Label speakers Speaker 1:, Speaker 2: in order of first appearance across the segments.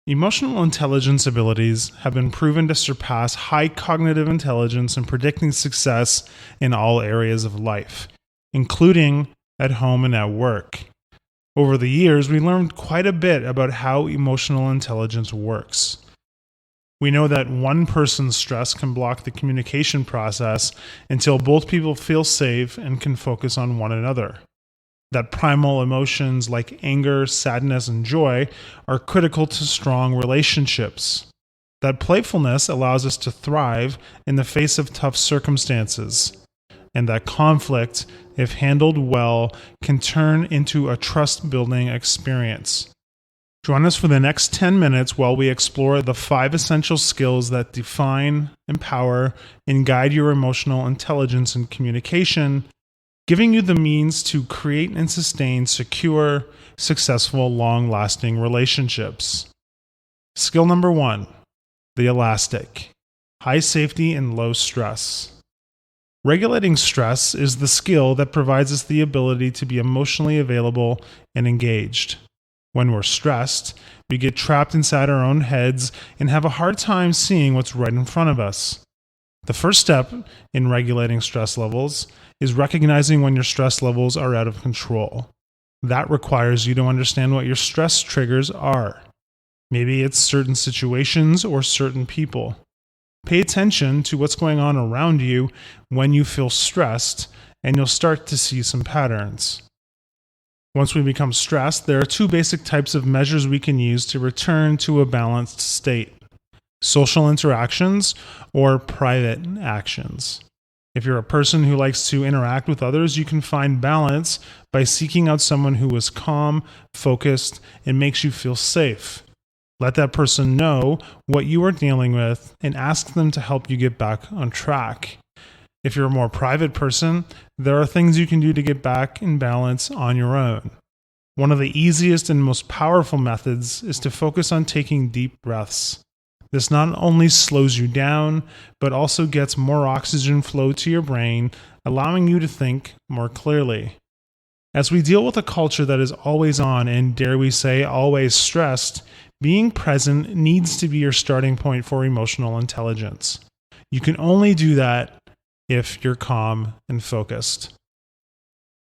Speaker 1: Emotional intelligence abilities have been proven to surpass high cognitive intelligence in predicting success in all areas of life, including at home and at work. Over the years, we learned quite a bit about how emotional intelligence works. We know that one person's stress can block the communication process until both people feel safe and can focus on one another. That primal emotions like anger, sadness, and joy are critical to strong relationships. That playfulness allows us to thrive in the face of tough circumstances. And that conflict, if handled well, can turn into a trust-building experience. Join us for the next 10 minutes while we explore the 5 essential skills that define, empower, and guide your emotional intelligence and communication, giving you the means to create and sustain secure, successful, long-lasting relationships. Skill number 1, the elastic, high safety and low stress. Regulating stress is the skill that provides us the ability to be emotionally available and engaged. When we're stressed, we get trapped inside our own heads and have a hard time seeing what's right in front of us. The first step in regulating stress levels is recognizing when your stress levels are out of control. That requires you to understand what your stress triggers are. Maybe it's certain situations or certain people. Pay attention to what's going on around you when you feel stressed, and you'll start to see some patterns. Once we become stressed, there are 2 basic types of measures we can use to return to a balanced state: social interactions or private actions. If you're a person who likes to interact with others, you can find balance by seeking out someone who is calm, focused, and makes you feel safe. Let that person know what you are dealing with and ask them to help you get back on track. If you're a more private person, there are things you can do to get back in balance on your own. One of the easiest and most powerful methods is to focus on taking deep breaths. This not only slows you down, but also gets more oxygen flow to your brain, allowing you to think more clearly. As we deal with a culture that is always on and, dare we say, always stressed, being present needs to be your starting point for emotional intelligence. You can only do that if you're calm and focused.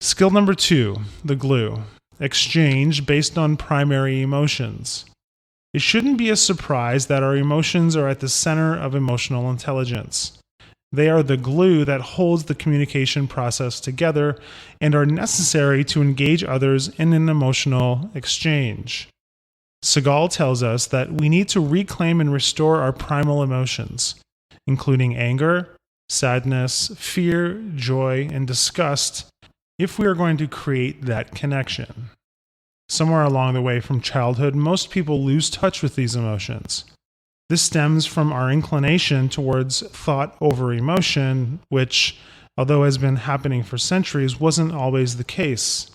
Speaker 1: Skill number 2, the glue. Exchange based on primary emotions. It shouldn't be a surprise that our emotions are at the center of emotional intelligence. They are the glue that holds the communication process together and are necessary to engage others in an emotional exchange. Segal tells us that we need to reclaim and restore our primal emotions, including anger, sadness, fear, joy, and disgust, if we are going to create that connection. Somewhere along the way from childhood, most people lose touch with these emotions. This stems from our inclination towards thought over emotion, which, although has been happening for centuries, wasn't always the case.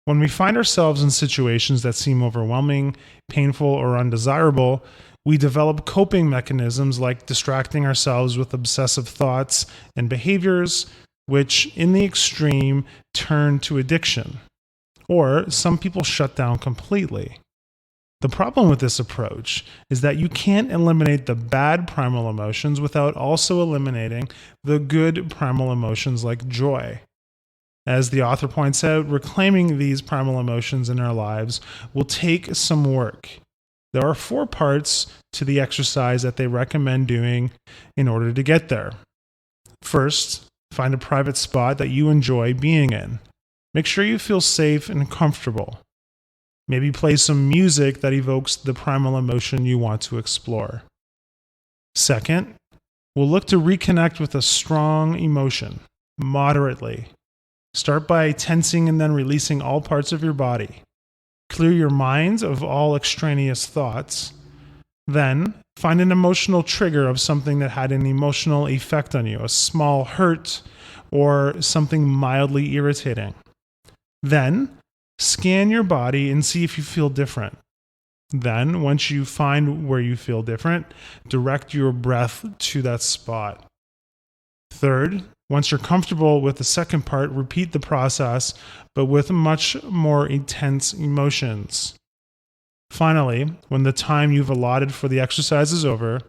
Speaker 1: When we find ourselves in situations that seem overwhelming, painful, or undesirable, we develop coping mechanisms like distracting ourselves with obsessive thoughts and behaviors, which, in the extreme, turn to addiction. Or some people shut down completely. The problem with this approach is that you can't eliminate the bad primal emotions without also eliminating the good primal emotions like joy. As the author points out, reclaiming these primal emotions in our lives will take some work. There are 4 parts to the exercise that they recommend doing in order to get there. First, find a private spot that you enjoy being in. Make sure you feel safe and comfortable. Maybe play some music that evokes the primal emotion you want to explore. Second, we'll look to reconnect with a strong emotion, moderately. Start by tensing and then releasing all parts of your body. Clear your mind of all extraneous thoughts. Then, find an emotional trigger of something that had an emotional effect on you, a small hurt or something mildly irritating. Then, scan your body and see if you feel different. Then, once you find where you feel different, direct your breath to that spot. Third, once you're comfortable with the second part, repeat the process, but with much more intense emotions. Finally, when the time you've allotted for the exercise is over,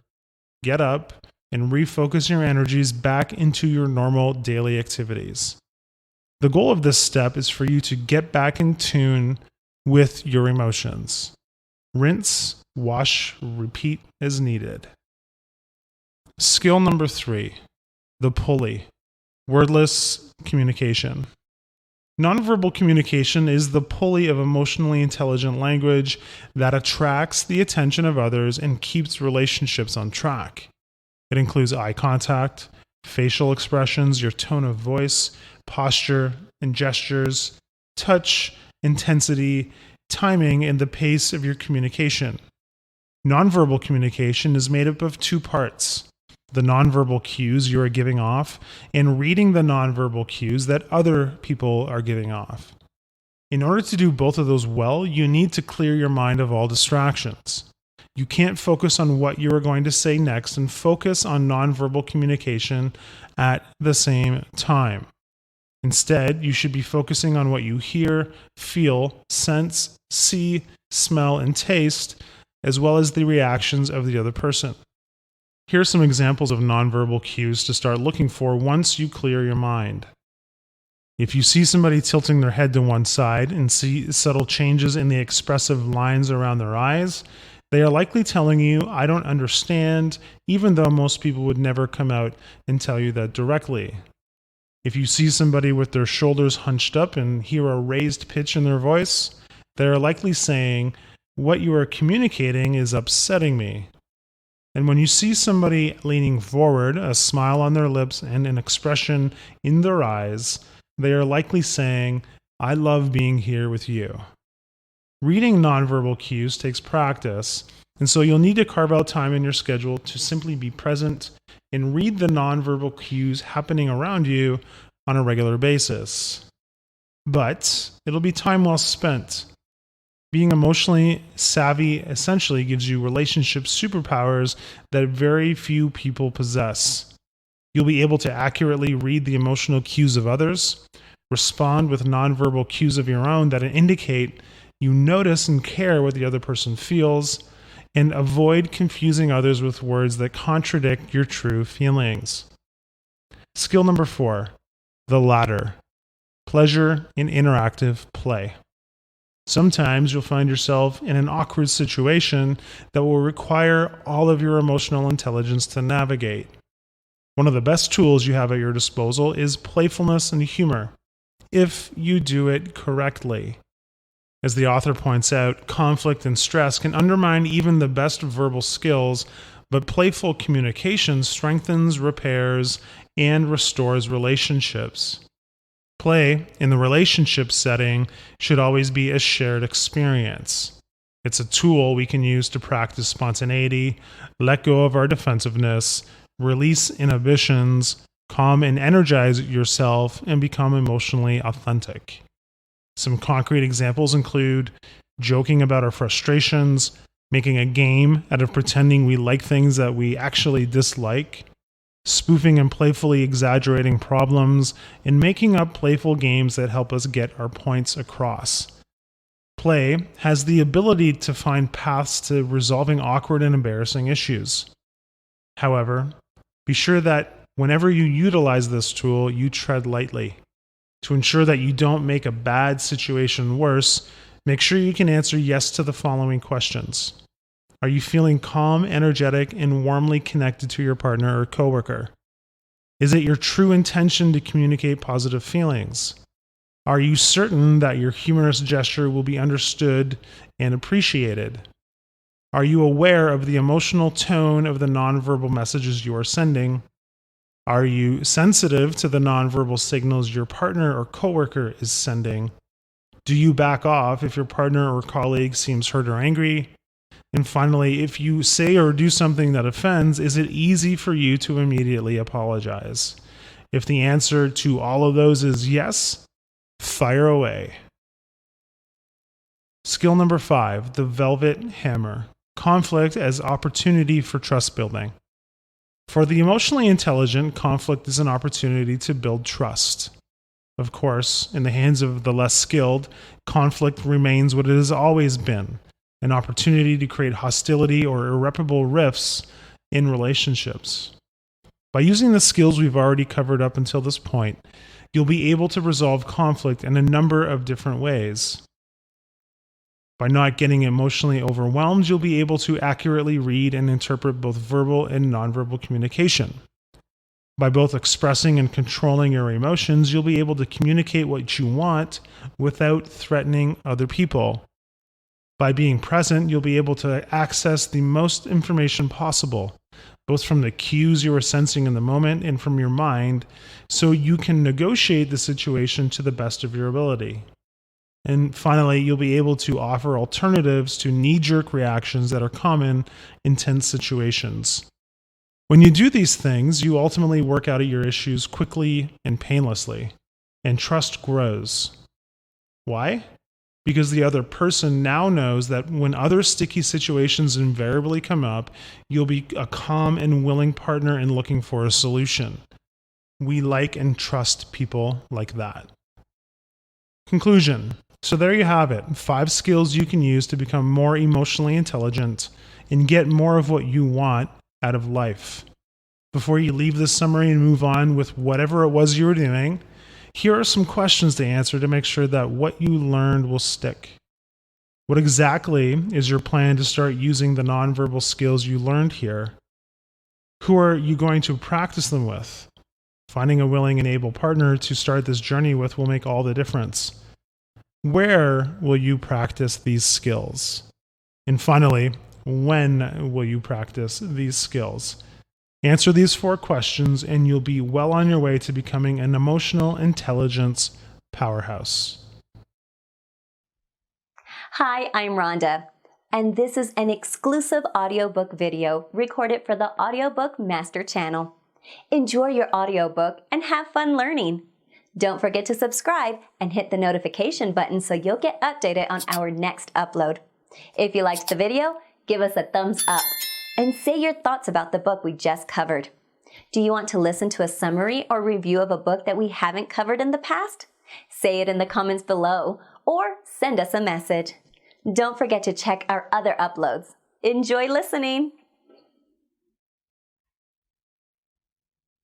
Speaker 1: get up and refocus your energies back into your normal daily activities. The goal of this step is for you to get back in tune with your emotions. Rinse, wash, repeat as needed. Skill number 3, the pulley, wordless communication. Nonverbal communication is the pulley of emotionally intelligent language that attracts the attention of others and keeps relationships on track. It includes eye contact, facial expressions, your tone of voice, posture and gestures, touch, intensity, timing, and the pace of your communication. Nonverbal communication is made up of 2 parts: the nonverbal cues you are giving off and reading the nonverbal cues that other people are giving off. In order to do both of those well, you need to clear your mind of all distractions. You can't focus on what you are going to say next and focus on nonverbal communication at the same time. Instead, you should be focusing on what you hear, feel, sense, see, smell, and taste, as well as the reactions of the other person. Here are some examples of nonverbal cues to start looking for once you clear your mind. If you see somebody tilting their head to one side and see subtle changes in the expressive lines around their eyes, they are likely telling you, "I don't understand," even though most people would never come out and tell you that directly. If you see somebody with their shoulders hunched up and hear a raised pitch in their voice, they are likely saying, "What you are communicating is upsetting me." And when you see somebody leaning forward, a smile on their lips and an expression in their eyes, they are likely saying, "I love being here with you." Reading nonverbal cues takes practice, and so you'll need to carve out time in your schedule to simply be present and read the nonverbal cues happening around you on a regular basis. But it'll be time well spent. Being emotionally savvy essentially gives you relationship superpowers that very few people possess. You'll be able to accurately read the emotional cues of others, respond with nonverbal cues of your own that indicate you notice and care what the other person feels, and avoid confusing others with words that contradict your true feelings. Skill number 4, the ladder, pleasure in interactive play. Sometimes you'll find yourself in an awkward situation that will require all of your emotional intelligence to navigate. One of the best tools you have at your disposal is playfulness and humor, if you do it correctly. As the author points out, conflict and stress can undermine even the best verbal skills, but playful communication strengthens, repairs, and restores relationships. Play in the relationship setting should always be a shared experience. It's a tool we can use to practice spontaneity, let go of our defensiveness, release inhibitions, calm and energize yourself, and become emotionally authentic. Some concrete examples include joking about our frustrations, making a game out of pretending we like things that we actually dislike, spoofing and playfully exaggerating problems, and making up playful games that help us get our points across. Play has the ability to find paths to resolving awkward and embarrassing issues. However, be sure that whenever you utilize this tool, you tread lightly. To ensure that you don't make a bad situation worse, make sure you can answer yes to the following questions. Are you feeling calm, energetic, and warmly connected to your partner or coworker? Is it your true intention to communicate positive feelings? Are you certain that your humorous gesture will be understood and appreciated? Are you aware of the emotional tone of the nonverbal messages you are sending? Are you sensitive to the nonverbal signals your partner or coworker is sending? Do you back off if your partner or colleague seems hurt or angry? And finally, if you say or do something that offends, is it easy for you to immediately apologize? If the answer to all of those is yes, fire away. Skill number 5, the velvet hammer. Conflict as opportunity for trust building. For the emotionally intelligent, conflict is an opportunity to build trust. Of course, in the hands of the less skilled, conflict remains what it has always been, an opportunity to create hostility or irreparable rifts in relationships. By using the skills we've already covered up until this point, you'll be able to resolve conflict in a number of different ways. By not getting emotionally overwhelmed, you'll be able to accurately read and interpret both verbal and nonverbal communication. By both expressing and controlling your emotions, you'll be able to communicate what you want without threatening other people. By being present, you'll be able to access the most information possible, both from the cues you are sensing in the moment and from your mind, so you can negotiate the situation to the best of your ability. And finally, you'll be able to offer alternatives to knee-jerk reactions that are common in tense situations. When you do these things, you ultimately work out your issues quickly and painlessly, and trust grows. Why? Because the other person now knows that when other sticky situations invariably come up, you'll be a calm and willing partner in looking for a solution. We like and trust people like that. Conclusion. So there you have it. 5 skills you can use to become more emotionally intelligent and get more of what you want out of life. Before you leave this summary and move on with whatever it was you were doing, here are some questions to answer to make sure that what you learned will stick. What exactly is your plan to start using the nonverbal skills you learned here? Who are you going to practice them with? Finding a willing and able partner to start this journey with will make all the difference. Where will you practice these skills? And finally, when will you practice these skills? Answer these 4 questions and you'll be well on your way to becoming an emotional intelligence powerhouse.
Speaker 2: Hi, I'm Rhonda, and this is an exclusive audiobook video recorded for the Audiobook Master Channel. Enjoy your audiobook and have fun learning. Don't forget to subscribe and hit the notification button so you'll get updated on our next upload. If you liked the video, give us a thumbs up and say your thoughts about the book we just covered. Do you want to listen to a summary or review of a book that we haven't covered in the past? Say it in the comments below or send us a message. Don't forget to check our other uploads. Enjoy listening!